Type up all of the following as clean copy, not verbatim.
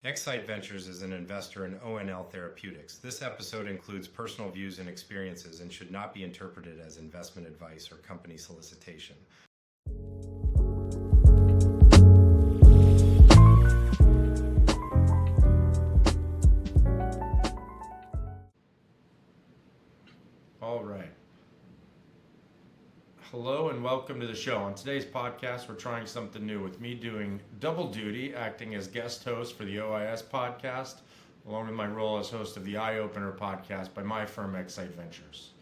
ExSight Ventures is an investor in ONL Therapeutics. This episode includes personal views and experiences and should not be interpreted as investment advice or company solicitation. All right. Hello and welcome to the show. On today's podcast, we're trying something new with me doing double duty, acting as guest host for the OIS podcast, along with my role as host of the Eye Opener podcast by my firm, ExSight Ventures.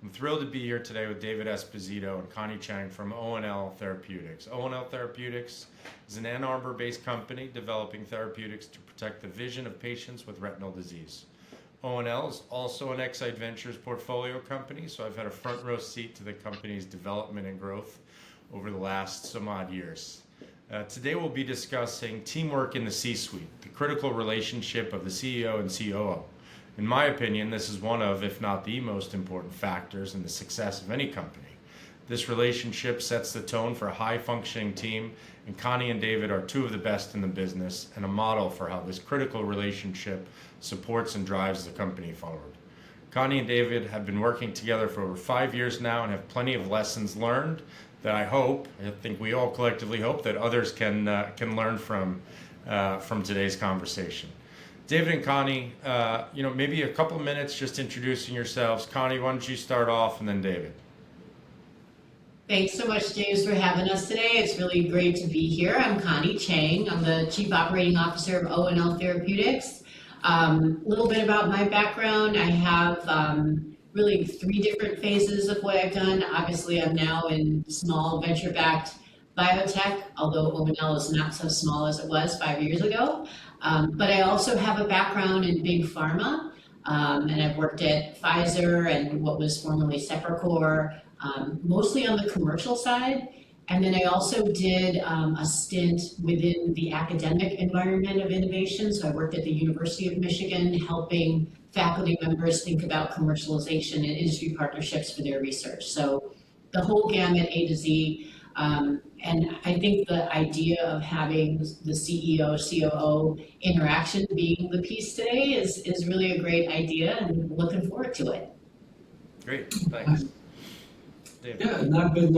I'm thrilled to be here today with David Esposito and Connie Chang from ONL Therapeutics. ONL Therapeutics is an Ann Arbor-based company developing therapeutics to protect the vision of patients with retinal disease. ONL is also an ExSight Ventures portfolio company, so I've had a front row seat to the company's development and growth over the last some odd years. Today we'll be discussing teamwork in the C-suite, the critical relationship of the CEO and COO. In my opinion, this is one of, if not the most important factors in the success of any company. This relationship sets the tone for a high-functioning team, and Connie and David are two of the best in the business and a model for how this critical relationship supports and drives the company forward. Connie and David have been working together for over 5 years now and have plenty of lessons learned that I think we all collectively hope that others can learn from today's conversation. David and Connie, maybe a couple of minutes just introducing yourselves. Connie, why don't you start off, and then David. Thanks so much, James, for having us today. It's really great to be here. I'm Connie Chang. I'm the Chief Operating Officer of ONL Therapeutics. A little bit about my background. I have really 3 different phases of what I've done. Obviously, I'm now in small venture-backed biotech, although ONL is not so small as it was 5 years ago. But I also have a background in big pharma, and I've worked at Pfizer and what was formerly Sepracor, mostly on the commercial side. And then I also did a stint within the academic environment of innovation. So I worked at the University of Michigan, helping faculty members think about commercialization and industry partnerships for their research. So the whole gamut, A to Z. And I think the idea of having the CEO, COO interaction being the piece today is really a great idea, and looking forward to it. Great, thanks. Yeah, and I've been in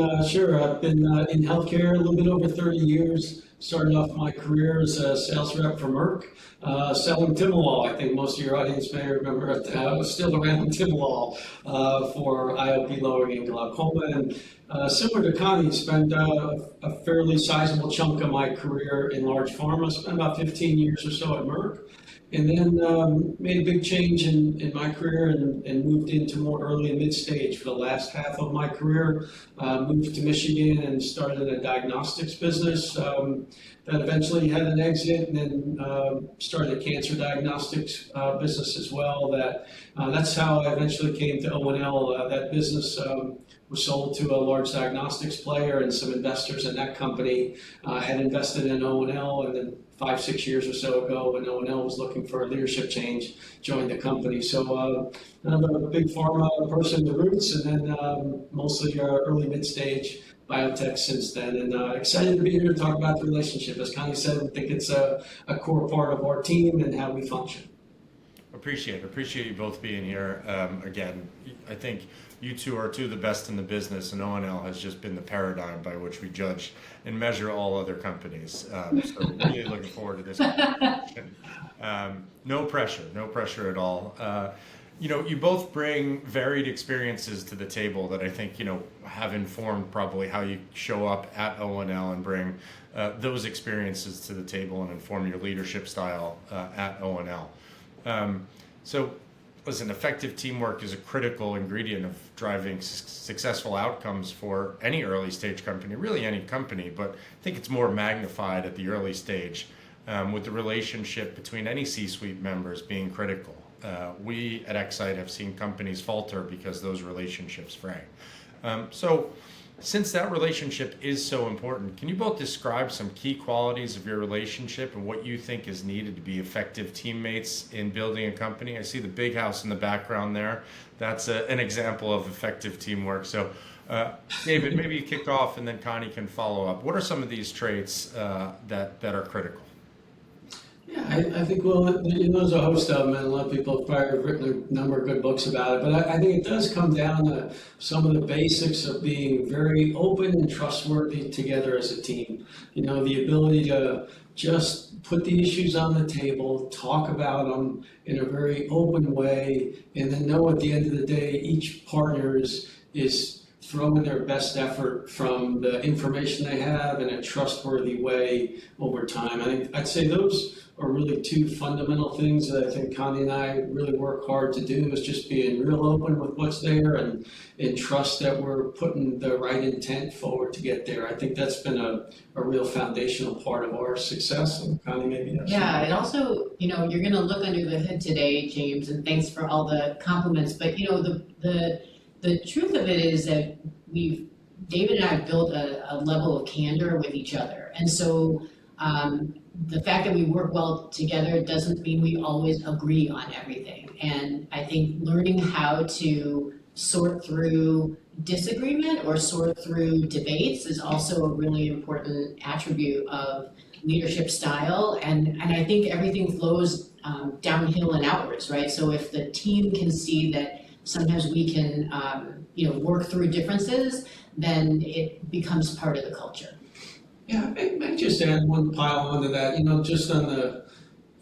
healthcare a little bit over 30 years. Started off my career as a sales rep for Merck, selling Timolol. I think most of your audience may remember it. I was still around Timolol for IOP lowering and glaucoma. And similar to Connie, spent a fairly sizable chunk of my career in large pharma. Spent about 15 years or so at Merck. And then made a big change in my career and moved into more early and mid-stage for the last half of my career. Moved to Michigan and started a diagnostics business that eventually had an exit, and then started a cancer diagnostics business as well. That's how I eventually came to ONL. That business was sold to a large diagnostics player, and some investors in that company had invested in ONL, and then 5-6 years or so ago, when ONL was looking for a leadership change, joined the company. So I'm a big pharma person, the roots, and then mostly early mid-stage biotech since then. And excited to be here to talk about the relationship. As Connie said, I think it's a core part of our team and how we function. Appreciate you both being here. Again, I think you two are two of the best in the business, and ONL has just been the paradigm by which we judge and measure all other companies. So really looking forward to this conversation. No pressure at all. You both bring varied experiences to the table that I think, have informed probably how you show up at ONL and bring those experiences to the table and inform your leadership style at ONL. So listen, effective teamwork is a critical ingredient of driving successful outcomes for any early stage company, really any company, but I think it's more magnified at the early stage with the relationship between any C-suite members being critical. We at ExSight have seen companies falter because those relationships fray. So since that relationship is so important, can you both describe some key qualities of your relationship and what you think is needed to be effective teammates in building a company? I see the big house in the background there. That's an example of effective teamwork. So David, maybe you kick off and then Connie can follow up. What are some of these traits that are critical? Yeah, I think, well, there's a host of them, and a lot of people have probably written a number of good books about it, but I think it does come down to some of the basics of being very open and trustworthy together as a team. The ability to just put the issues on the table, talk about them in a very open way, and then know at the end of the day, each partner is throwing their best effort from the information they have in a trustworthy way over time. I'd say those are really two fundamental things that I think Connie and I really work hard to do, is just being real open with what's there and trust that we're putting the right intent forward to get there. I think that's been a real foundational part of our success. And Connie, maybe that's Yeah, and also, you're going to look under the hood today, James, and thanks for all the compliments. But the truth of it is that David and I have built a level of candor with each other. And so the fact that we work well together doesn't mean we always agree on everything. And I think learning how to sort through disagreement or sort through debates is also a really important attribute of leadership style. And I think everything flows downhill and outwards, right? So if the team can see that sometimes we can, work through differences, then it becomes part of the culture. Yeah, I might just add one pile onto that, just on the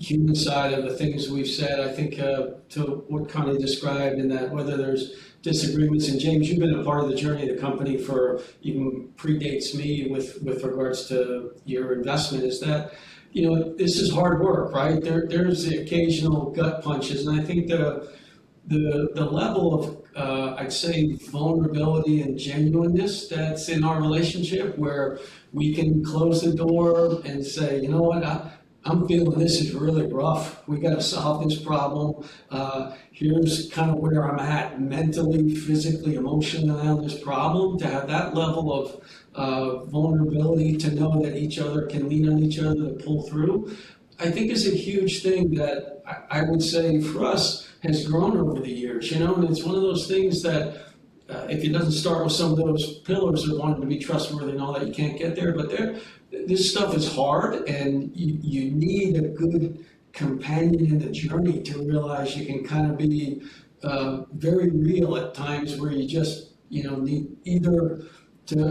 human side of the things we've said. I think to what Connie described, in that whether there's disagreements, and James, you've been a part of the journey of the company for even predates me with regards to your investment, is that, this is hard work, right? There's the occasional gut punches, and I think the level of I'd say vulnerability and genuineness that's in our relationship, where we can close the door and say, you know what, I'm feeling this is really rough. We got to solve this problem. Here's kind of where I'm at mentally, physically, emotionally on this problem. To have that level of vulnerability, to know that each other can lean on each other to pull through, I think is a huge thing that I would say for us has grown over the years, and it's one of those things that if it doesn't start with some of those pillars of wanting to be trustworthy and all that, you can't get there. But this stuff is hard, and you need a good companion in the journey to realize you can kind of be very real at times, where you just, need either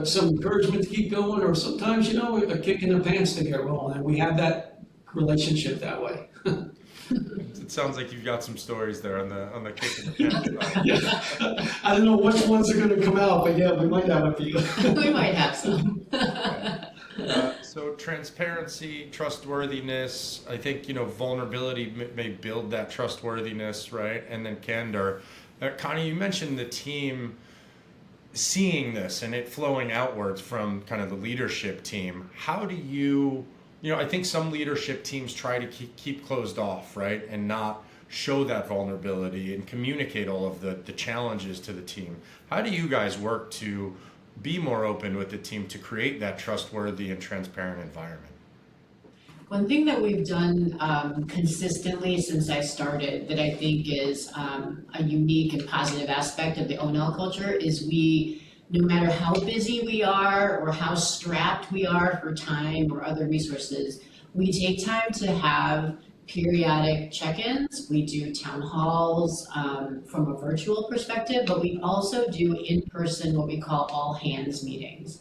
some encouragement to keep going, or sometimes, a kick in the pants to get rolling. And we have that relationship that way. It sounds like you've got some stories there on the kick in the pants. Yeah. I don't know which ones are going to come out, but yeah, we might have a few. We might have some. So transparency, trustworthiness, I think, vulnerability may build that trustworthiness, right? And then candor. Connie, you mentioned the team seeing this and it flowing outwards from kind of the leadership team. How do you, I think some leadership teams try to keep closed off, right? And not show that vulnerability and communicate all of the challenges to the team. How do you guys work to be more open with the team to create that trustworthy and transparent environment? One thing that we've done consistently since I started that I think is a unique and positive aspect of the ONL culture is no matter how busy we are or how strapped we are for time or other resources, we take time to have periodic check-ins. We do town halls from a virtual perspective, but we also do in-person what we call all hands meetings.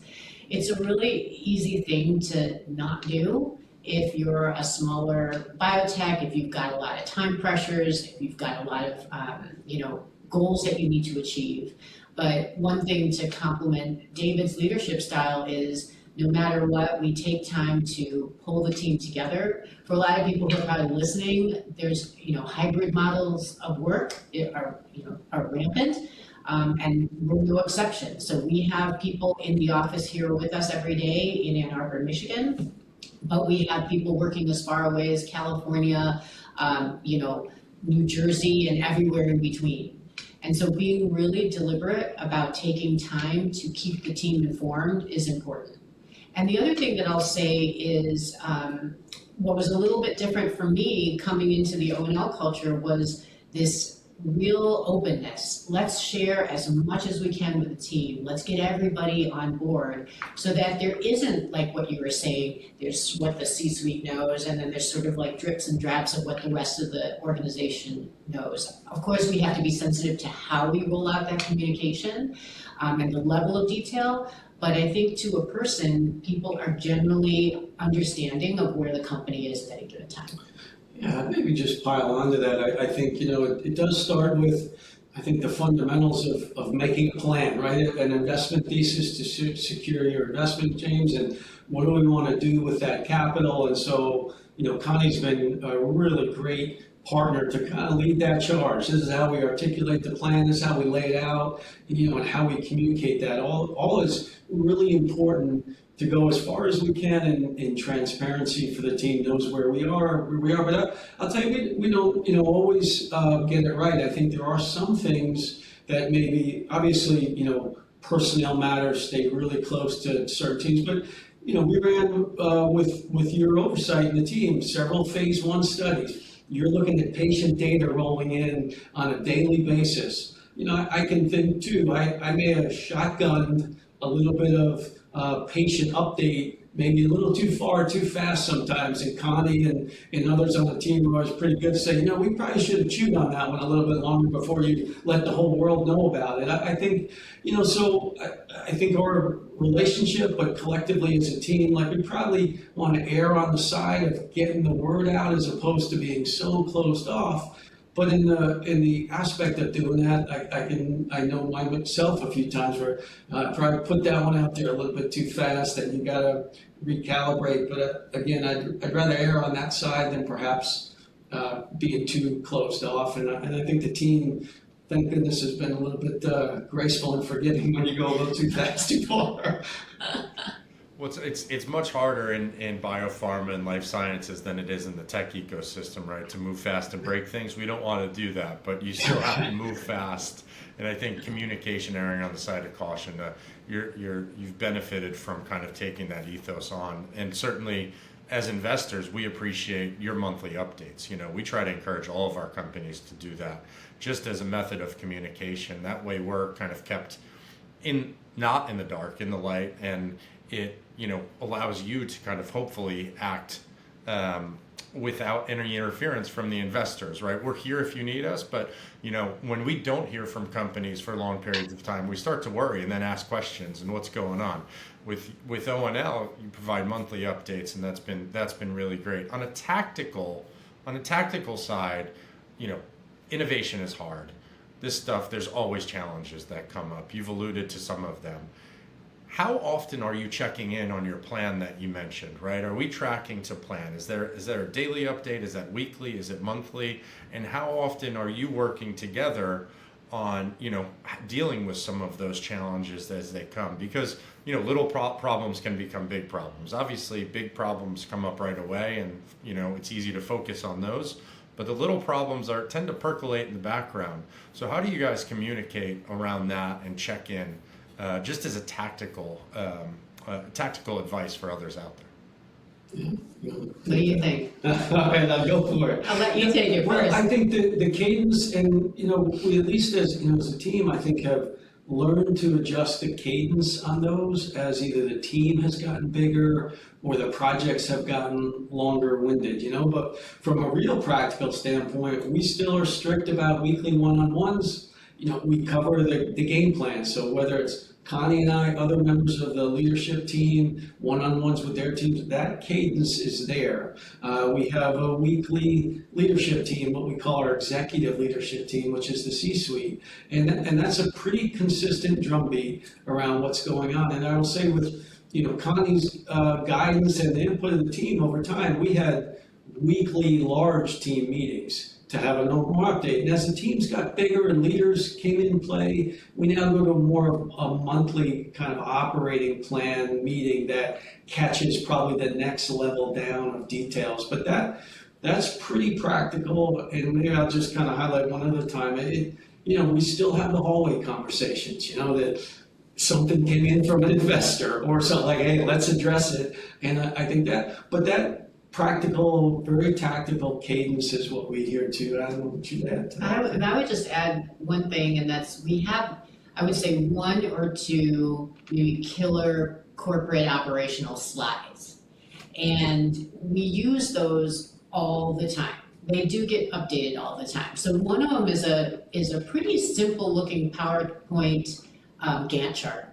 It's a really easy thing to not do if you're a smaller biotech, if you've got a lot of time pressures, if you've got a lot of goals that you need to achieve. But one thing to complement David's leadership style is no matter what, we take time to pull the team together. For a lot of people who are probably listening, there's hybrid models of work are rampant, and we're no exception. So we have people in the office here with us every day in Ann Arbor, Michigan, but we have people working as far away as California, New Jersey, and everywhere in between. And so being really deliberate about taking time to keep the team informed is important. And the other thing that I'll say is what was a little bit different for me coming into the ONL culture was this real openness. Let's share as much as we can with the team. Let's get everybody on board so that there isn't like what you were saying, there's what the C-suite knows, and then there's sort of like drips and drabs of what the rest of the organization knows. Of course, we have to be sensitive to how we roll out that communication and the level of detail. But I think to a person, people are generally understanding of where the company is at any given time. Yeah, maybe just pile onto that. I think, it does start with, I think, the fundamentals of making a plan, right? An investment thesis to secure your investment, James, and what do we want to do with that capital? And so, Connie's been a really great partner to kind of lead that charge. This is how we articulate the plan, this is how we lay it out, and how we communicate that. All is really important to go as far as we can in transparency for the team knows where we are. But I'll tell you, we don't, always get it right. I think there are some things that maybe, obviously, personnel matters stay really close to certain teams, but we ran with your oversight in the team several phase 1 studies. You're looking at patient data rolling in on a daily basis. I can think too, I may have shotgunned a little bit of patient update, maybe a little too far, too fast sometimes, and Connie and others on the team were always pretty good to say, we probably should have chewed on that one a little bit longer before you let the whole world know about it. I think, so I think our relationship, but collectively as a team, like we probably want to err on the side of getting the word out as opposed to being so closed off. But in the aspect of doing that, I know myself a few times where I probably put that one out there a little bit too fast, and you got to recalibrate. But again, I'd rather err on that side than perhaps being too closed off. And I think the team, thank goodness, has been a little bit graceful in forgetting when you go a little too fast, too far. Well, it's much harder in biopharma and life sciences than it is in the tech ecosystem, right? To move fast and break things. We don't want to do that, but you still have to move fast. And I think communication, erring on the side of caution, you've benefited from kind of taking that ethos on. And certainly, as investors, we appreciate your monthly updates. We try to encourage all of our companies to do that, just as a method of communication. That way, we're kind of kept not in the dark, in the light, and it allows you to kind of hopefully act without any interference from the investors, right? We're here if you need us, but when we don't hear from companies for long periods of time, we start to worry and then ask questions and what's going on. With ONL, you provide monthly updates, and that's been really great. On a tactical side, innovation is hard. This stuff, there's always challenges that come up. You've alluded to some of them. How often are you checking in on your plan that you mentioned, right? Are we tracking to plan? Is there a daily update? Is that weekly? Is it monthly? And how often are you working together on, dealing with some of those challenges as they come? Because, little problems can become big problems. Obviously, big problems come up right away, and, it's easy to focus on those. But the little problems tend to percolate in the background. So how do you guys communicate around that and check in? Just as a tactical advice for others out there. What do you think? All right, I'll go for it. I'll let you take it Well, first. I think the cadence, and we at least as a team, I think have learned to adjust the cadence on those as either the team has gotten bigger or the projects have gotten longer-winded. But from a real practical standpoint, we still are strict about weekly one-on-ones. We cover the game plan. So whether it's Connie and I, other members of the leadership team, one-on-ones with their teams, that cadence is there. We have a weekly leadership team, what we call our executive leadership team, which is the C-suite. And that's a pretty consistent drumbeat around what's going on. And I will say with, Connie's guidance and the input of the team over time, we had weekly large team meetings to have a normal update. And as the teams got bigger and leaders came in play, we now go to more of a monthly kind of operating plan meeting that catches probably the next level down of details. But that's pretty practical. And maybe I'll just kind of highlight one other time. We still have the hallway conversations, that something came in from an investor or something like, hey, let's address it. And I think that practical, very tactical cadence is what we adhere to. I don't know what you'd add to that. I would just add one thing, and that's we have, I would say, one or two maybe killer corporate operational slides. And we use those all the time. They do get updated all the time. So one of them is a pretty simple looking PowerPoint Gantt chart.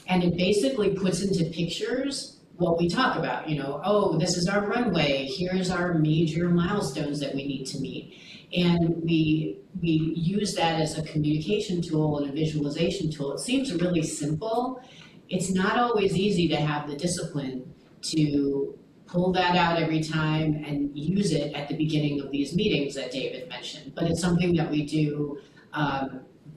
And it basically puts into pictures what we talk about, oh, this is our runway, here's our major milestones that we need to meet. And we use that as a communication tool and a visualization tool. It seems really simple. It's not always easy to have the discipline to pull that out every time and use it at the beginning of these meetings that David mentioned. But it's something that we do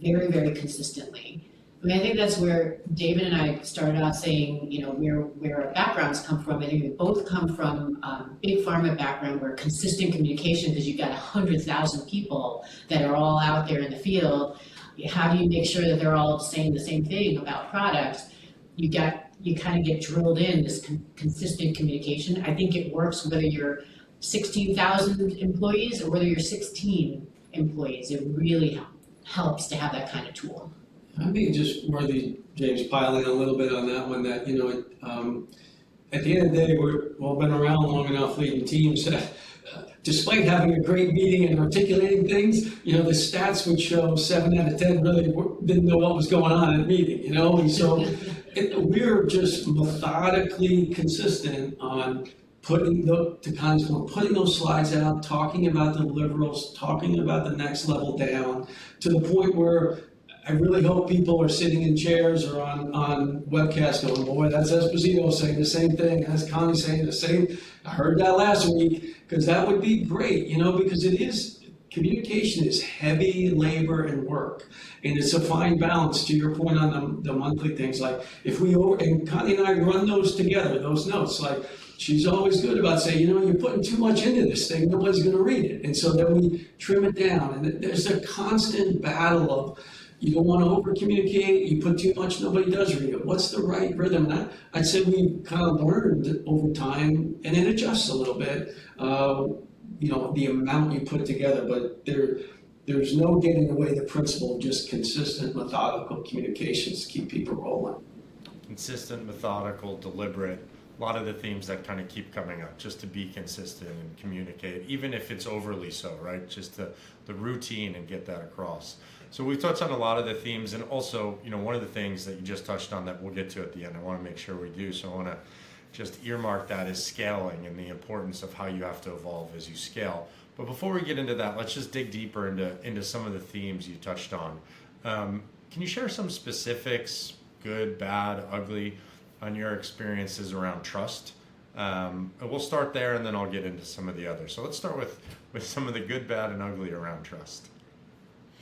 very, very consistently. I mean, I think that's where David and I started out saying, where our backgrounds come from. I think we both come from big pharma background where consistent communication, because you've got 100,000 people that are all out there in the field. How do you make sure that they're all saying the same thing about products? You kind of get drilled in this consistent communication. I think it works whether you're 16,000 employees or whether you're 16 employees. It really helps to have that kind of tool. I think just worthy, James, piling a little bit on that one, that, at the end of the day, we've all been around long enough leading teams that despite having a great meeting and articulating things, the stats would show 7 out of 10 really didn't know what was going on in the meeting, and so we're just methodically consistent on putting those slides out, talking about the deliverables, talking about the next level down, to the point where I really hope people are sitting in chairs or on webcast going, boy, that's Esposito saying the same thing, that's Connie saying the same. I heard that last week, because that would be great, because communication is heavy labor and work. And it's a fine balance, to your point on the monthly things. Like and Connie and I run those together, those notes, like she's always good about saying, you're putting too much into this thing, nobody's gonna read it. And so then we trim it down. And there's a constant battle of, you don't want to over-communicate, you put too much, nobody does read it. What's the right rhythm? And I'd say we've kind of learned over time, and it adjusts a little bit, the amount you put together, but there's no getting away the principle of just consistent, methodical communications to keep people rolling. Consistent, methodical, deliberate. A lot of the themes that kind of keep coming up, just to be consistent and communicate, even if it's overly so, right? Just the routine and get that across. So we've touched on a lot of the themes, and also, one of the things that you just touched on that we'll get to at the end, I want to make sure we do. So I want to just earmark that as scaling and the importance of how you have to evolve as you scale. But before we get into that, let's just dig deeper into some of the themes you touched on. Can you share some specifics, good, bad, ugly, on your experiences around trust? We'll start there, and then I'll get into some of the others. So let's start with some of the good, bad, and ugly around trust.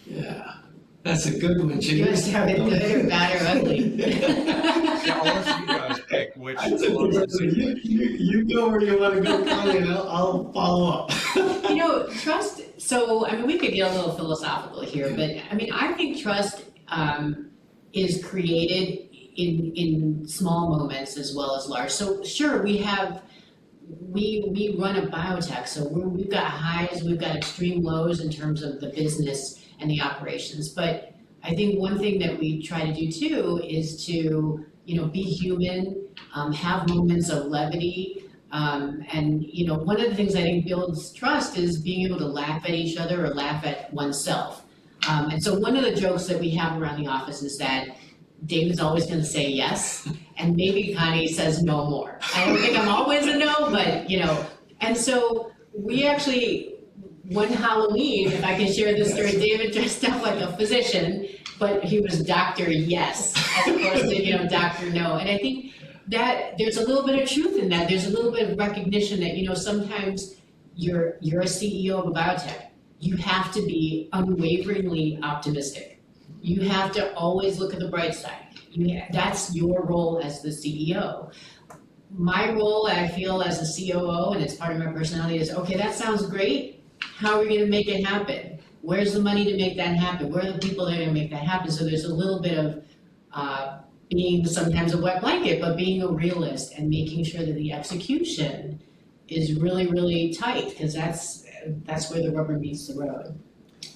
Yeah, that's a good one, Jim. You want to start with good or bad or ugly? Yeah, I'll let you guys pick which. You go where you want to go, Connie, and I'll follow up. Trust, we could get a little philosophical here, but I think trust is created in small moments as well as large. So sure, we run a biotech, so we've got highs, we've got extreme lows in terms of the business and the operations. But I think one thing that we try to do too is to, be human, have moments of levity. And one of the things I think builds trust is being able to laugh at each other or laugh at oneself. And so one of the jokes that we have around the office is that David's always going to say yes, and maybe Connie says no more. I don't think I'm always a no, but and so we actually, one Halloween, if I can share this story, David dressed up like a physician, but he was Dr. Yes, as opposed to, Dr. No. And I think that there's a little bit of truth in that. There's a little bit of recognition that, sometimes you're a CEO of a biotech. You have to be unwaveringly optimistic. You have to always look at the bright side. That's your role as the CEO. My role, I feel, as a COO, and it's part of my personality, is, okay, that sounds great. How are we going to make it happen? Where's the money to make that happen? Where are the people that are going to make that happen? So there's a little bit of being sometimes a wet blanket, but being a realist and making sure that the execution is really, really tight, because that's where the rubber meets the road.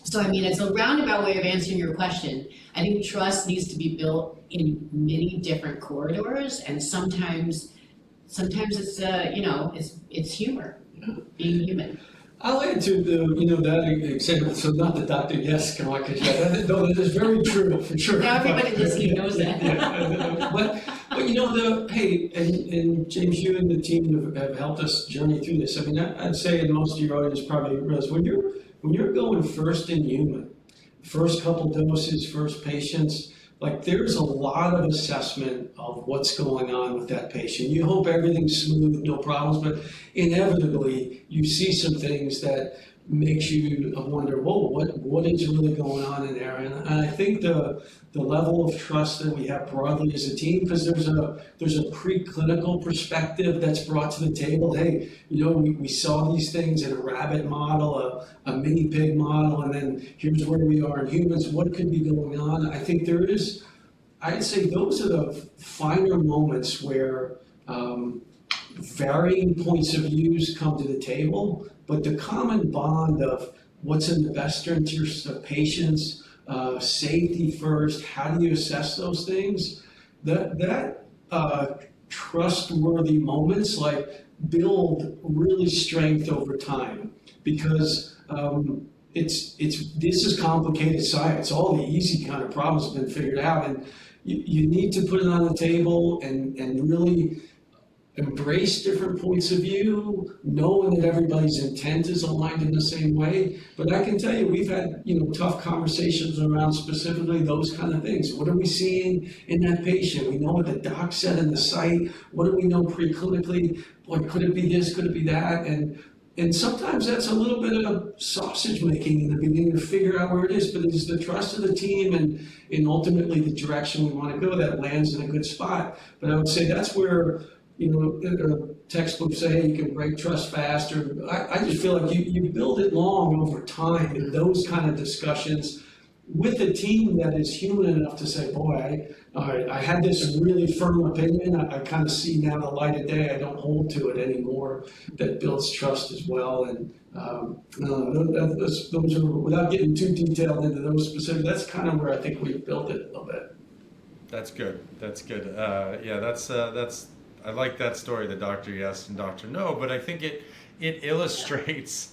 So I mean, it's a roundabout way of answering your question. I think trust needs to be built in many different corridors, and sometimes it's it's humor, being human. I'll add to that example. So not the Dr. Yes, come on, because no, that is very true for sure. Now everybody listening knows that. But hey, and James, you and the team have helped us journey through this. I mean, I'd say, and most of your audience probably realize, when you're going first in human, first couple doses, first patients, like there's a lot of assessment of what's going on with that patient. You hope everything's smooth, no problems, but inevitably you see some things that makes you wonder, whoa, what is really going on in there? And I think the level of trust that we have broadly as a team, because there's a preclinical perspective that's brought to the table. Hey, we saw these things in a rabbit model, a mini pig model, and then here's where we are in humans. What could be going on? I think I'd say those are the finer moments where varying points of views come to the table, but the common bond of what's in the best interest of patients, safety first, how do you assess those things? That trustworthy moments like build really strength over time, because this is complicated science. All the easy kind of problems have been figured out, and you need to put it on the table and really embrace different points of view, knowing that everybody's intent is aligned in the same way. But I can tell you, we've had tough conversations around specifically those kind of things. What are we seeing in that patient? We know what the doc said in the site. What do we know preclinically? What could it be this? Could it be that? And sometimes that's a little bit of sausage making in the beginning to figure out where it is, but it's the trust of the team and ultimately the direction we want to go that lands in a good spot. But I would say that's where textbooks say you can break trust faster. I just feel like you build it long over time in those kind of discussions with a team that is human enough to say, boy, I had this really firm opinion. I kind of see now the light of day. I don't hold to it anymore. That builds trust as well. And those are, without getting too detailed into those specifics, that's kind of where I think we've built it a little bit. That's good. That's good. I like that story, the Dr. Yes and Dr. No, but I think it illustrates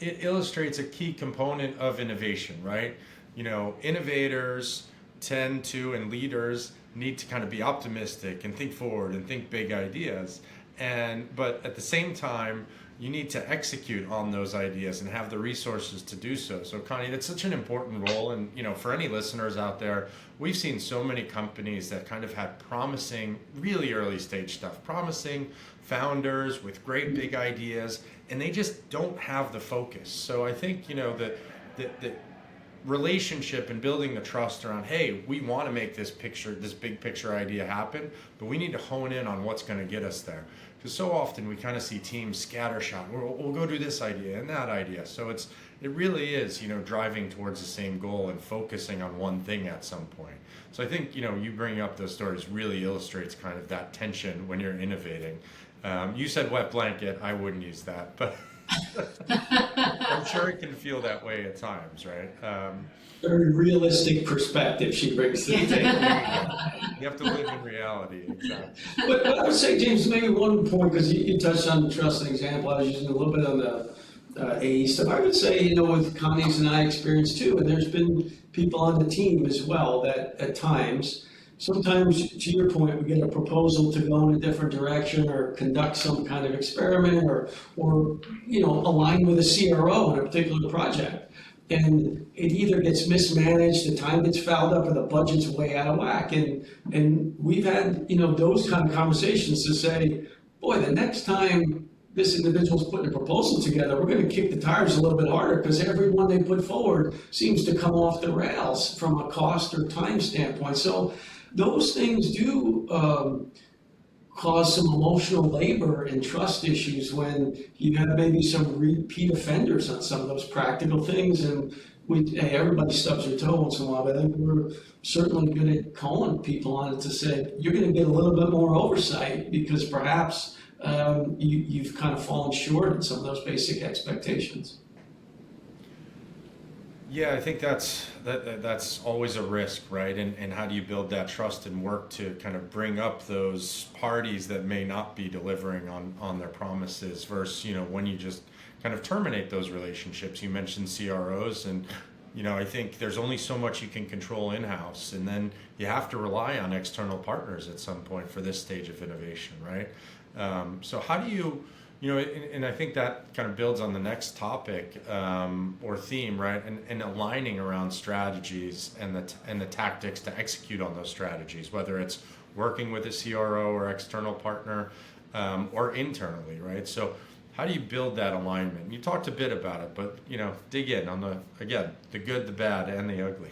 a key component of innovation, right? Innovators tend to, and leaders need to kind of be optimistic and think forward and think big ideas. But at the same time, you need to execute on those ideas and have the resources to do so. So Connie, that's such an important role. And, for any listeners out there, we've seen so many companies that kind of had promising, really early stage stuff, promising founders with great big ideas, and they just don't have the focus. So I think, the relationship and building the trust around, hey, we want to make this big picture idea happen, but we need to hone in on what's going to get us there. Because so often we kind of see teams scattershot. We'll go do this idea and that idea. So it really is, driving towards the same goal and focusing on one thing at some point. So I think, you bringing up those stories really illustrates kind of that tension when you're innovating. You said wet blanket. I wouldn't use that, but I'm sure it can feel that way at times, right? Very realistic perspective she brings to the table. You have to live in reality, exactly. But I would say, James, maybe one point, because you touched on the trust and example. I was using a little bit on the AE stuff. I would say, with Connie's and I experience too, and there's been people on the team as well that at times, sometimes to your point, we get a proposal to go in a different direction or conduct some kind of experiment or align with a CRO in a particular project. And it either gets mismanaged, the time gets fouled up, or the budget's way out of whack. And we've had, those kind of conversations to say, boy, the next time this individual's putting a proposal together, we're going to kick the tires a little bit harder, because every one they put forward seems to come off the rails from a cost or time standpoint. So those things do cause some emotional labor and trust issues when you have maybe some repeat offenders on some of those practical things. And everybody stubs their toe once in a while, but I think we're certainly good at calling people on it to say, you're going to get a little bit more oversight, because perhaps you've kind of fallen short in some of those basic expectations. Yeah, I think that's always a risk, right? And how do you build that trust and work to kind of bring up those parties that may not be delivering on their promises versus, when you just kind of terminate those relationships. You mentioned CROs, and I think there's only so much you can control in-house, and then you have to rely on external partners at some point for this stage of innovation, right? So how do you, and I think that kind of builds on the next topic or theme, right? And aligning around strategies and the tactics to execute on those strategies, whether it's working with a CRO or external partner or internally, right? So how do you build that alignment? You talked a bit about it, but dig in on the good, the bad, and the ugly.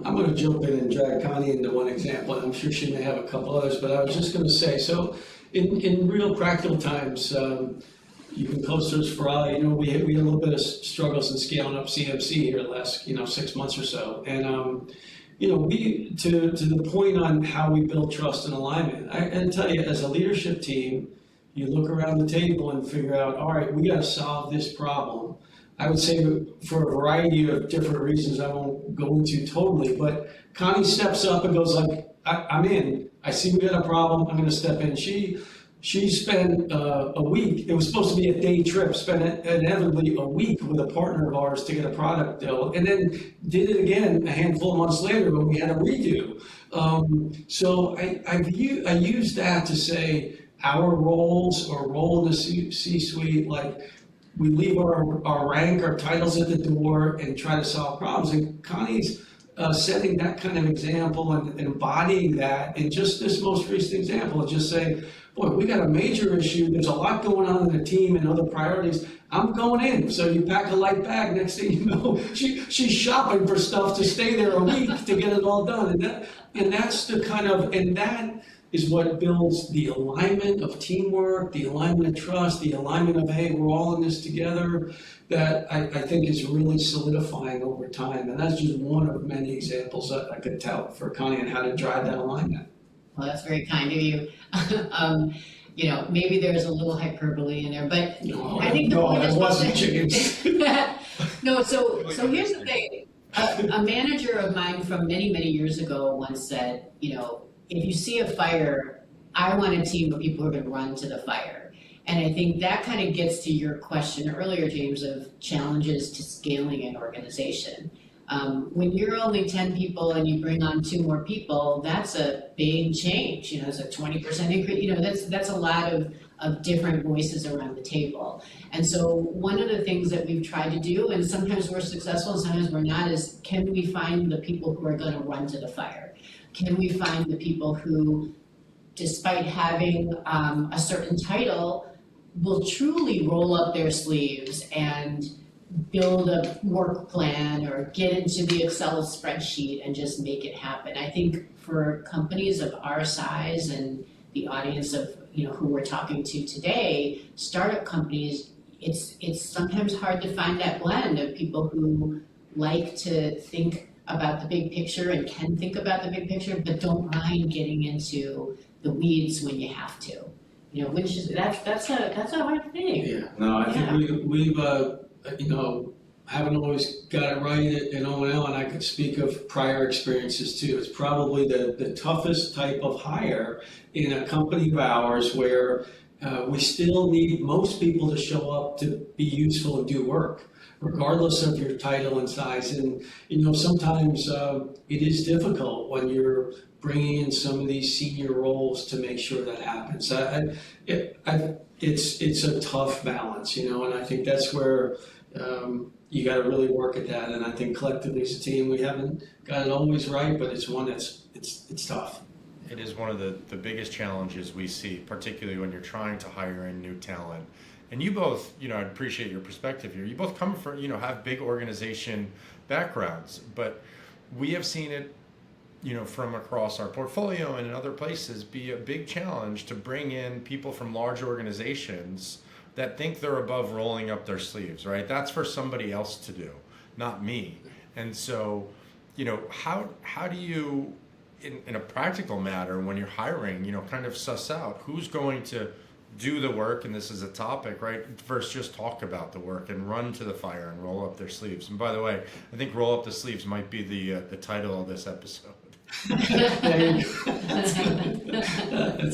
I'm going to jump in and drag Connie into one example, and I'm sure she may have a couple others, but I was just going to say, so in real practical times, you've been close to us for a while, we had a little bit of struggles in scaling up CMC here the last, 6 months or so. And, we, to the point on how we build trust and alignment, I can tell you, as a leadership team, you look around the table and figure out, all right, we got to solve this problem. I would say for a variety of different reasons I won't go into totally, but Connie steps up and goes like, I'm in. I see we got a problem. I'm going to step in. She spent a week. It was supposed to be a day trip. Spent inevitably a week with a partner of ours to get a product built, and then did it again a handful of months later when we had a redo. So I use that to say our roles or role in the C-suite, like we leave our rank, our titles at the door and try to solve problems. And Connie's setting that kind of example and embodying that in just this most recent example, just saying, boy, we got a major issue. There's a lot going on in the team and other priorities. I'm going in. So you pack a light bag. Next thing you know, she's shopping for stuff to stay there a week to get it all done. And that's the kind of, and that is what builds the alignment of teamwork, the alignment of trust, the alignment of, hey, we're all in this together, that I think is really solidifying over time. And that's just one of many examples that I could tell for Connie on how to drive that alignment. Well, that's very kind of you. Maybe there's a little hyperbole in there, but No, I think the point is wasn't chickens. No, so here's the thing. A manager of mine from many, many years ago once said, if you see a fire, I want a team of people who are going to run to the fire. And I think that kind of gets to your question earlier, James, of challenges to scaling an organization. When you're only 10 people and you bring on 2 more people, that's a big change. It's a 20% increase. That's a lot of different voices around the table. And so one of the things that we've tried to do, and sometimes we're successful and sometimes we're not, is can we find the people who are going to run to the fire? Can we find the people who, despite having a certain title, will truly roll up their sleeves and build a work plan or get into the Excel spreadsheet and just make it happen? I think for companies of our size and the audience of who we're talking to today, startup companies, it's sometimes hard to find that blend of people who like to think about the big picture and can think about the big picture, but don't mind getting into the weeds when you have to. Which is that's a hard thing. Yeah. No, I think we've haven't always got it right in ONL, and I could speak of prior experiences too. It's probably the toughest type of hire in a company of ours where we still need most people to show up to be useful and do work, regardless of your title and size. And sometimes it is difficult when you're bringing in some of these senior roles to make sure that happens. It's a tough balance, and I think that's where you got to really work at that. And I think collectively as a team, we haven't got it always right, but it's one that's it's tough. It is one of the biggest challenges we see, particularly when you're trying to hire in new talent. And you both, I appreciate your perspective here. You both come from, have big organization backgrounds, but we have seen it, from across our portfolio and in other places be a big challenge to bring in people from large organizations that think they're above rolling up their sleeves, right? That's for somebody else to do, not me. And so, how do you, in a practical matter, when you're hiring, kind of suss out who's going to do the work, and this is a topic, right? First, just talk about the work and run to the fire and roll up their sleeves. And by the way, I think roll up the sleeves might be the title of this episode. That's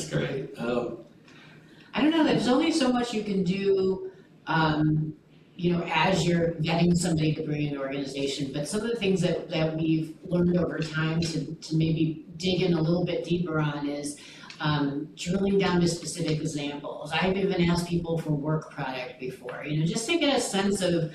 great. I don't know, there's only so much you can do, as you're getting somebody to bring in an organization, but some of the things that we've learned over time to maybe dig in a little bit deeper on is drilling down to specific examples. I've even asked people for work product before, just to get a sense of,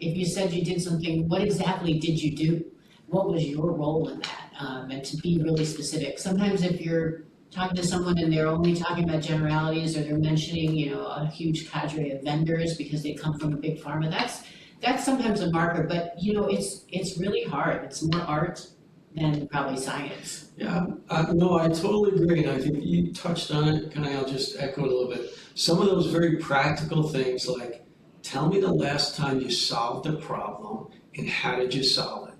if you said you did something, what exactly did you do? What was your role in that? And to be really specific. Sometimes if you're talking to someone and they're only talking about generalities, or they're mentioning, a huge cadre of vendors because they come from a big pharma, that's sometimes a marker, but it's really hard. It's more art than probably science. Yeah, no, I totally agree. And I think you touched on it. I'll just echo it a little bit. Some of those very practical things, like, tell me the last time you solved a problem and how did you solve it?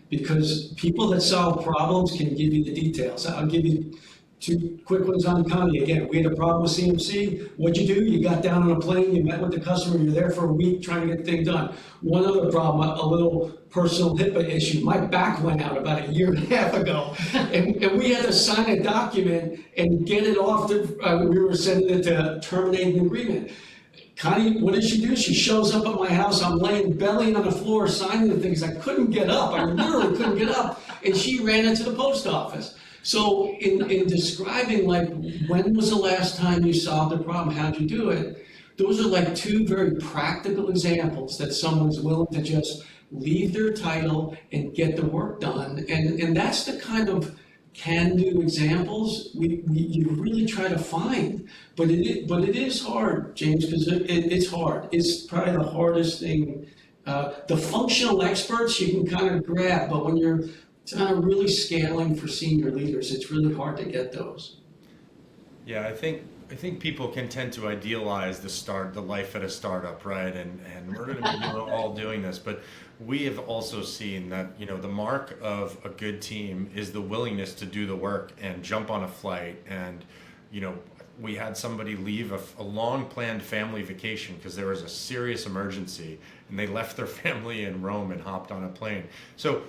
Because people that solve problems can give you the details. I'll give you two quick ones on Connie. Again, we had a problem with CMC. What'd you do? You got down on a plane, you met with the customer, you're there for a week trying to get things done. One other problem, a little personal HIPAA issue. My back went out about a year and a half ago, and we had to sign a document and get it off. We were sending it to terminate an agreement. Connie, what did she do? She shows up at my house. I'm laying belly on the floor signing the things. I couldn't get up. I literally couldn't get up. And she ran into the post office. So in describing, like, when was the last time you solved a problem? How'd you do it? Those are like two very practical examples that someone's willing to just leave their title and get the work done. And that's the kind of can-do examples you really try to find. But it is hard, James, because it's hard. It's probably the hardest thing. The functional experts you can kind of grab, but when you're kind of really scaling for senior leaders, it's really hard to get those. Yeah, I think people can tend to idealize the life at a startup, right? And we're going to be all doing this, but we have also seen that, the mark of a good team is the willingness to do the work and jump on a flight. And, we had somebody leave a long planned family vacation because there was a serious emergency, and they left their family in Rome and hopped on a plane. So,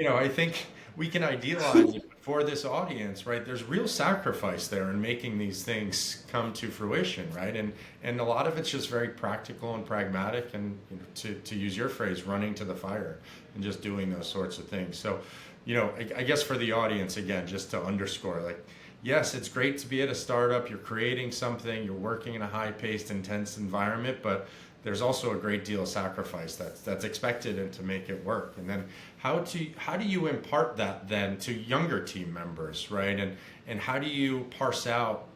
I think we can idealize it for this audience, right? There's real sacrifice there in making these things come to fruition, right? And a lot of it's just very practical and pragmatic, and to use your phrase, running to the fire and just doing those sorts of things. So, I guess for the audience, again, just to underscore, like, yes, it's great to be at a startup. You're creating something. You're working in a high-paced, intense environment, but there's also a great deal of sacrifice that's expected and to make it work. And then how do you impart that then to younger team members, right? And how do you parse out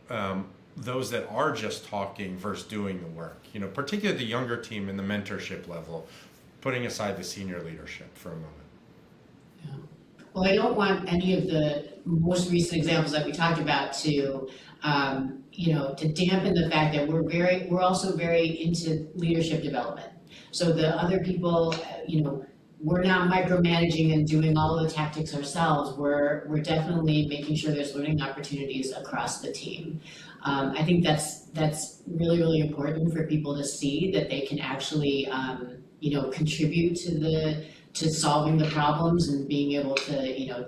those that are just talking versus doing the work? Particularly the younger team in the mentorship level, putting aside the senior leadership for a moment. Yeah. Well, I don't want any of the most recent examples that we talked about to dampen the fact that we're also very into leadership development. So the other people, we're not micromanaging and doing all the tactics ourselves. We're definitely making sure there's learning opportunities across the team. I think that's really, really important for people to see that they can actually, contribute to solving the problems and being able to,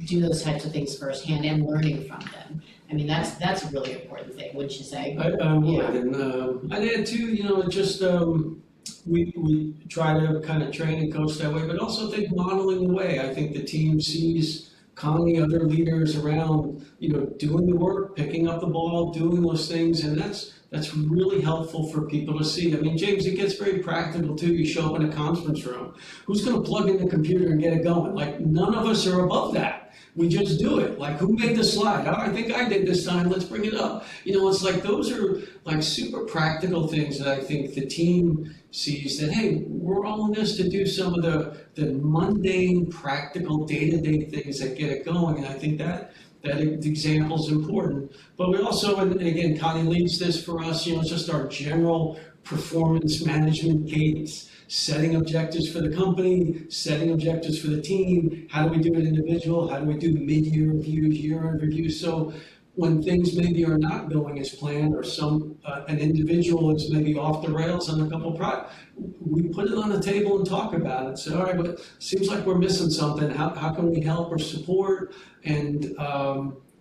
do those types of things firsthand and learning from them. I mean, that's a really important thing, wouldn't you say? I would, yeah. And I'd add too, we try to kind of train and coach that way, but also think modeling the way. I think the team sees Connie, other leaders around, doing the work, picking up the ball, doing those things, and that's really helpful for people to see. I mean, James, it gets very practical too. You show up in a conference room. Who's going to plug in the computer and get it going? Like, none of us are above that. We just do it. Like, who made the slide? Oh, I think I did this time. Let's bring it up. It's like those are like super practical things that I think the team sees that, hey, we're all in this to do some of the mundane, practical, day-to-day things that get it going. And I think that example is important. But we also, and again, Connie leads this for us, it's just our general performance management cadence, setting objectives for the company, setting objectives for the team. How do we do it individual? How do we do mid-year reviews, year-end reviews? So when things maybe are not going as planned, or an individual is maybe off the rails on a couple of projects, we put it on the table and talk about it. Say, all right, but it seems like we're missing something. How can we help or support? And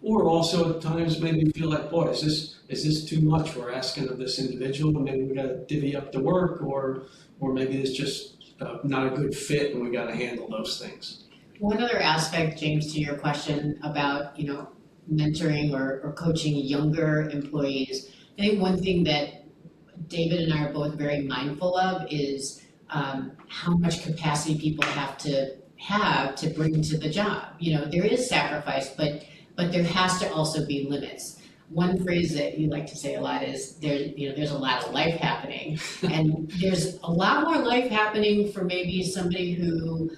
or also at times maybe feel like, boy, is this too much we're asking of this individual, and maybe we got to divvy up the work, or maybe it's just not a good fit and we got to handle those things. One other aspect, James, to your question about, mentoring or coaching younger employees, I think one thing that David and I are both very mindful of is how much capacity people have to bring to the job. There is sacrifice, but there has to also be limits. One phrase that you like to say a lot is there's a lot of life happening, and there's a lot more life happening for maybe somebody who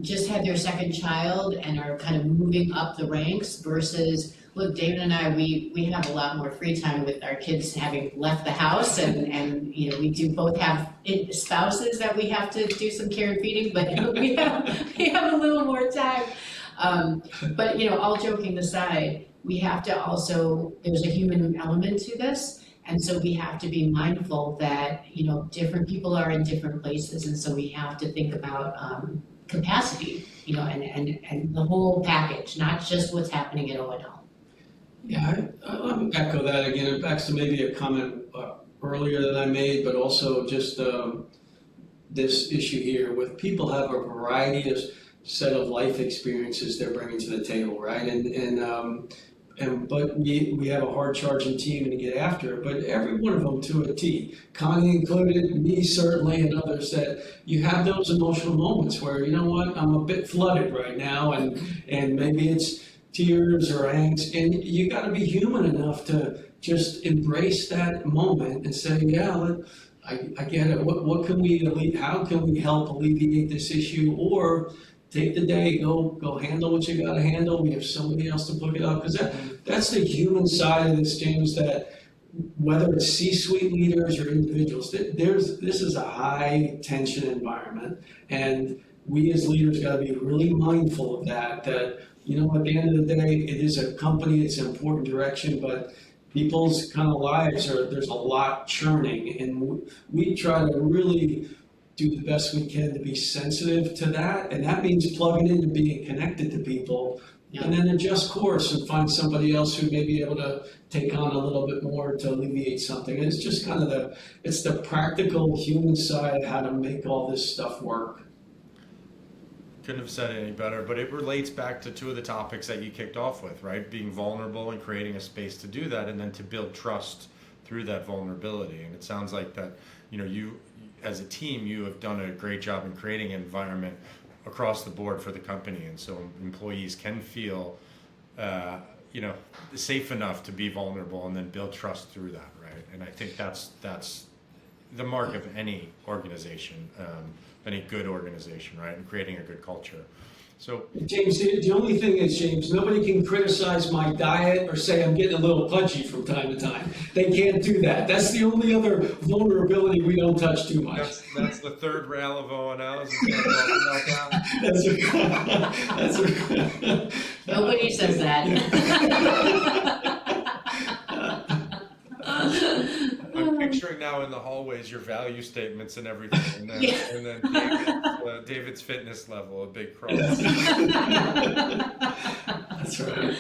just had their second child and are kind of moving up the ranks versus, look, David and I, we have a lot more free time with our kids having left the house, and we do both have spouses that we have to do some care and feeding, but we have a little more time. But all joking aside, we have to also, there's a human element to this, and so we have to be mindful that different people are in different places, and so we have to think about capacity, and the whole package, not just what's happening at ONL. Yeah, I'll echo that again. Back to maybe a comment earlier that I made, but also just this issue here with people have a variety of set of life experiences they're bringing to the table, right? But we have a hard charging team to get after it, but every one of them to a T, Connie included, me certainly, and others, that you have those emotional moments where, you know what, I'm a bit flooded right now, and maybe it's tears or angst, and you got to be human enough to just embrace that moment and say, yeah, I get it. What can we, how can we help alleviate this issue? Or take the day, go handle what you got to handle. We have somebody else to pick it up, because that's the human side of this, James. That whether it's C-suite leaders or individuals, this is a high tension environment, and we as leaders got to be really mindful of that. That at the end of the day, it is a company, it's an important direction, but people's kind of lives there's a lot churning, and we try to really do the best we can to be sensitive to that, and that means plugging in and being connected to people, and then adjust course and find somebody else who may be able to take on a little bit more to alleviate something. And it's just kind of it's the practical human side of how to make all this stuff work. Couldn't have said it any better, but it relates back to two of the topics that you kicked off with, right? Being vulnerable and creating a space to do that, and then to build trust through that vulnerability. And it sounds like that, you as a team, you have done a great job in creating an environment across the board for the company, and so employees can feel safe enough to be vulnerable and then build trust through that, right? And I think that's the mark of any organization, any good organization, right? And creating a good culture. So, James, the only thing is, James, nobody can criticize my diet or say I'm getting a little pudgy from time to time. They can't do that. That's the only other vulnerability we don't touch too much. That's the third rail of ONL. That's Nobody says that. I'm picturing now in the hallways your value statements and everything, and then David's fitness level, a big cross. That's right.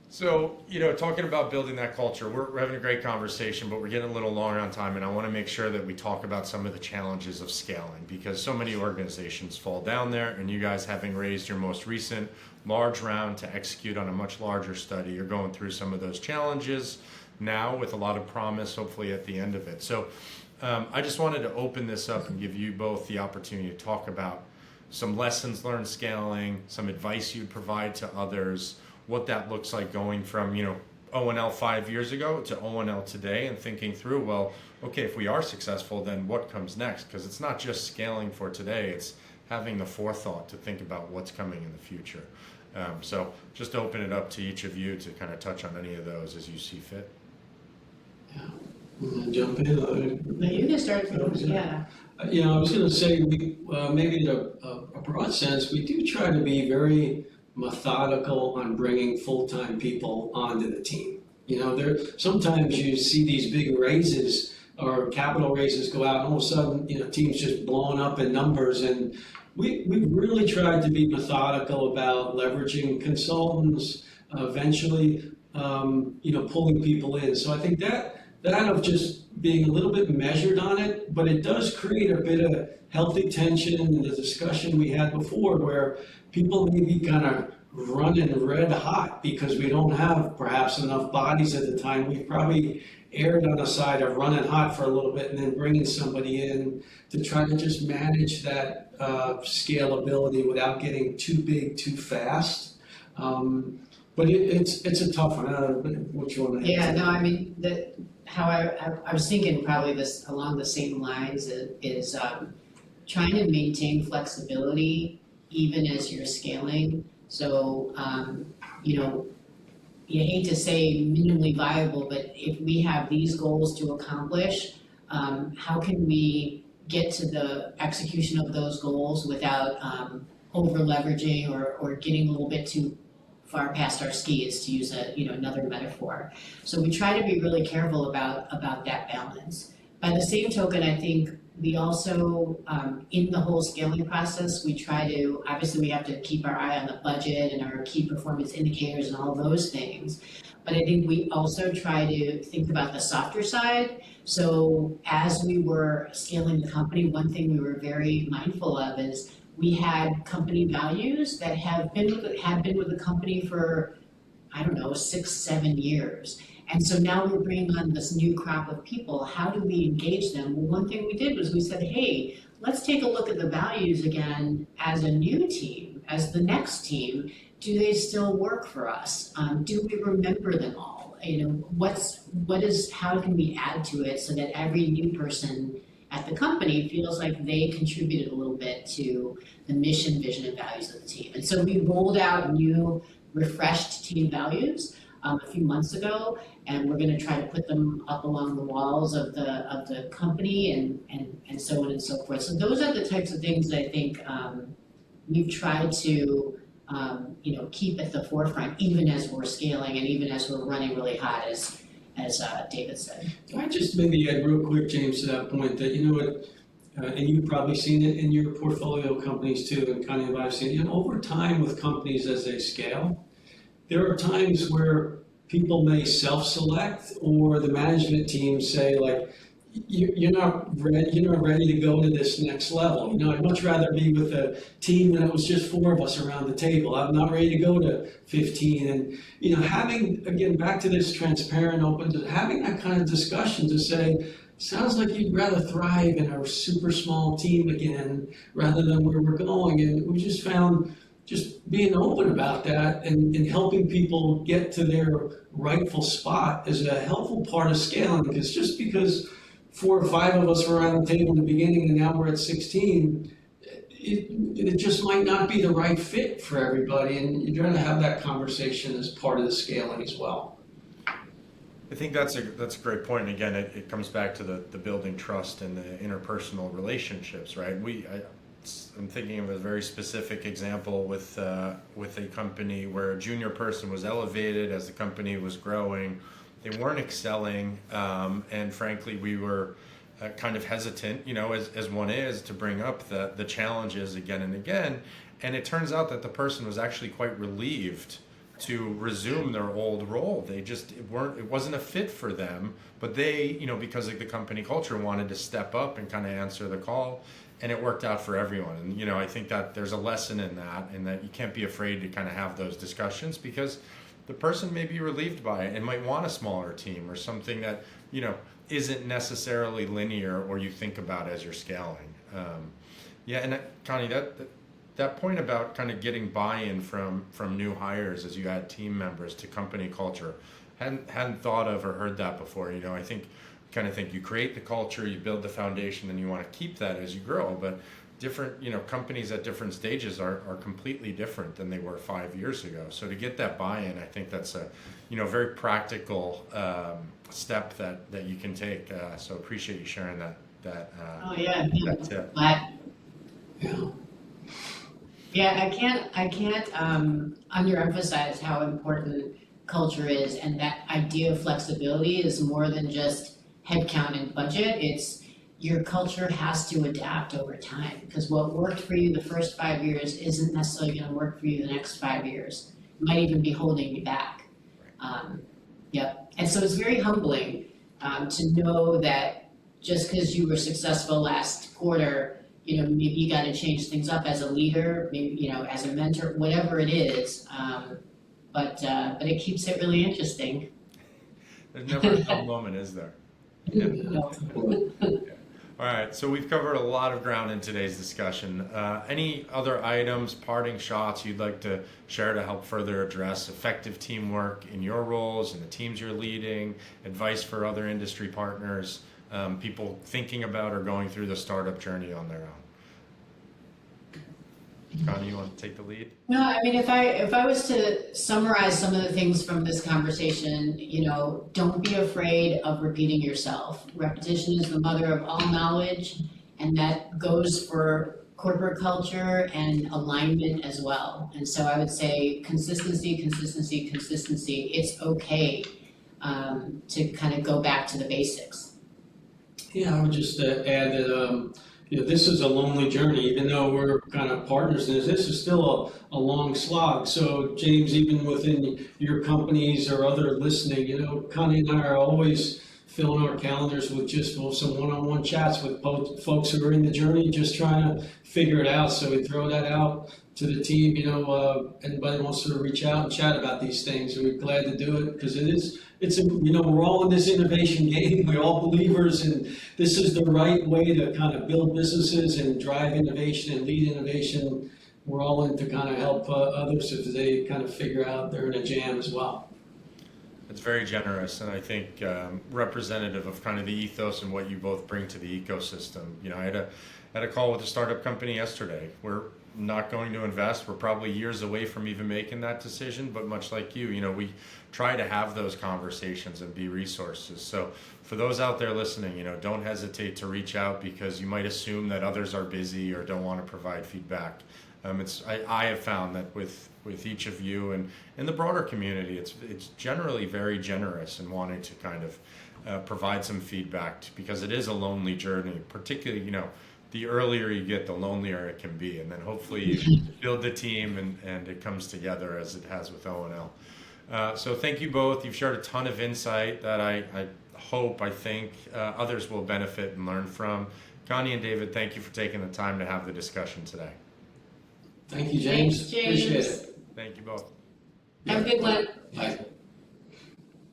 So, talking about building that culture, we're having a great conversation, but we're getting a little longer on time, and I want to make sure that we talk about some of the challenges of scaling, because so many organizations fall down there, and you guys, having raised your most recent large round to execute on a much larger study, you're going through some of those challenges now with a lot of promise, hopefully at the end of it. So I just wanted to open this up and give you both the opportunity to talk about some lessons learned scaling, some advice you'd provide to others, what that looks like going from, ONL 5 years ago to ONL today, and thinking through, well, okay, if we are successful, then what comes next? Because it's not just scaling for today, it's having the forethought to think about what's coming in the future. So just to open it up to each of you to kind of touch on any of those as you see fit. Yeah. Jump in. No, you can start, yeah. I was going to say, maybe in a broad sense, we do try to be very methodical on bringing full-time people onto the team. Sometimes you see these big raises or capital raises go out, and all of a sudden, teams just blowing up in numbers. And we've really tried to be methodical about leveraging consultants, eventually, pulling people in. So I think that of just being a little bit measured on it, but it does create a bit of healthy tension in the discussion we had before, where people may be kind of running red hot because we don't have perhaps enough bodies at the time. We've probably erred on the side of running hot for a little bit and then bringing somebody in to try to just manage that scalability without getting too big too fast. But it's a tough one. I don't know what you want to add. Yeah, no, I mean, how I was thinking probably this along the same lines is trying to maintain flexibility even as you're scaling. So, you hate to say minimally viable, but if we have these goals to accomplish, how can we get to the execution of those goals without over leveraging or getting a little bit too far past our skis, to use another metaphor. So we try to be really careful about that balance. By the same token, I think we also, in the whole scaling process, we try to, obviously we have to keep our eye on the budget and our key performance indicators and all those things. But I think we also try to think about the softer side. So as we were scaling the company, one thing we were very mindful of is we had company values that had been with the company for, 6, 7 years. And so now we're bringing on this new crop of people. How do we engage them? Well, one thing we did was we said, hey, let's take a look at the values again as a new team, as the next team. Do they still work for us? Do we remember them all? How can we add to it so that every new person at the company feels like they contributed a little bit to the mission, vision, and values of the team. And so we rolled out new, refreshed team values a few months ago, and we're going to try to put them up along the walls of the company and so on and so forth. So those are the types of things that I think we've tried to keep at the forefront, even as we're scaling and even as we're running really hot, as David said. Can I just maybe add real quick, James, to that point that, and you've probably seen it in your portfolio companies too, and Connie and I've seen it, over time with companies as they scale, there are times where people may self-select or the management team say, like, you're not ready to go to this next level. I'd much rather be with a team when it was just 4 of us around the table. I'm not ready to go to 15. And, having, again, back to this transparent, open, having that kind of discussion to say, sounds like you'd rather thrive in a super small team again rather than where we're going. And we just found just being open about that and helping people get to their rightful spot is a helpful part of scaling. Because just because 4 or 5 of us were around the table in the beginning and now we're at 16, it just might not be the right fit for everybody. And you're going to have that conversation as part of the scaling as well. I think that's a great point. And again, it comes back to the building trust and the interpersonal relationships, right? I'm thinking of a very specific example with a company where a junior person was elevated as the company was growing. They weren't excelling, and frankly, we were kind of hesitant, as one is, to bring up the challenges again and again. And it turns out that the person was actually quite relieved to resume their old role. It wasn't a fit for them, but they, because of the company culture, wanted to step up and kind of answer the call. And it worked out for everyone. And, I think that there's a lesson in that, and that you can't be afraid to kind of have those discussions, because the person may be relieved by it and might want a smaller team or something that, isn't necessarily linear or you think about as you're scaling. And Connie, that point about kind of getting buy-in from new hires as you add team members to company culture, hadn't thought of or heard that before. I think you create the culture, you build the foundation, and you want to keep that as you grow. But different, companies at different stages are completely different than they were 5 years ago. So to get that buy-in, I think that's a, very practical step that you can take. So appreciate you sharing that Oh, yeah. that tip. Yeah. Yeah, I can't underemphasize how important culture is, and that idea of flexibility is more than just headcount and budget. It's your culture has to adapt over time, because what worked for you the first 5 years isn't necessarily going to work for you the next 5 years. It might even be holding you back. Yep. And so it's very humbling to know that just because you were successful last quarter, maybe you got to change things up as a leader, maybe, as a mentor, whatever it is. But it keeps it really interesting. There's never a dull moment, is there? Yeah. All right, so we've covered a lot of ground in today's discussion. Any other items, parting shots you'd like to share to help further address effective teamwork in your roles and the teams you're leading, advice for other industry partners, people thinking about or going through the startup journey on their own? Connie, you want to take the lead? No, I mean, if I was to summarize some of the things from this conversation, don't be afraid of repeating yourself. Repetition is the mother of all knowledge, and that goes for corporate culture and alignment as well. And so I would say consistency. It's okay to kind of go back to the basics. Yeah, I would just add that this is a lonely journey. Even though we're kind of partners in this is still a long slog. So James, even within your companies or other listening, Connie and I are always filling our calendars with just some one-on-one chats with folks who are in the journey, just trying to figure it out. So we throw that out to the team. Anybody wants to reach out and chat about these things, we're glad to do it, because we're all in this innovation game. We're all believers, and this is the right way to kind of build businesses and drive innovation and lead innovation. We're all in to kind of help others if they kind of figure out they're in a jam as well. It's very generous, and I think representative of kind of the ethos and what you both bring to the ecosystem. I had a call with a startup company yesterday. We're not going to invest. We're probably years away from even making that decision, but much like you, we try to have those conversations and be resources. So for those out there listening, don't hesitate to reach out, because you might assume that others are busy or don't want to provide feedback. I have found that with each of you and in the broader community, it's generally very generous in wanting to kind of provide some feedback, because it is a lonely journey, particularly, the earlier you get, the lonelier it can be. And then hopefully you build the team and it comes together as it has with ONL. So thank you both. You've shared a ton of insight that I think others will benefit and learn from. Connie and David, thank you for taking the time to have the discussion today. Thank you, James. Thanks, James. Appreciate it. Thank you both. Have a good one. Bye.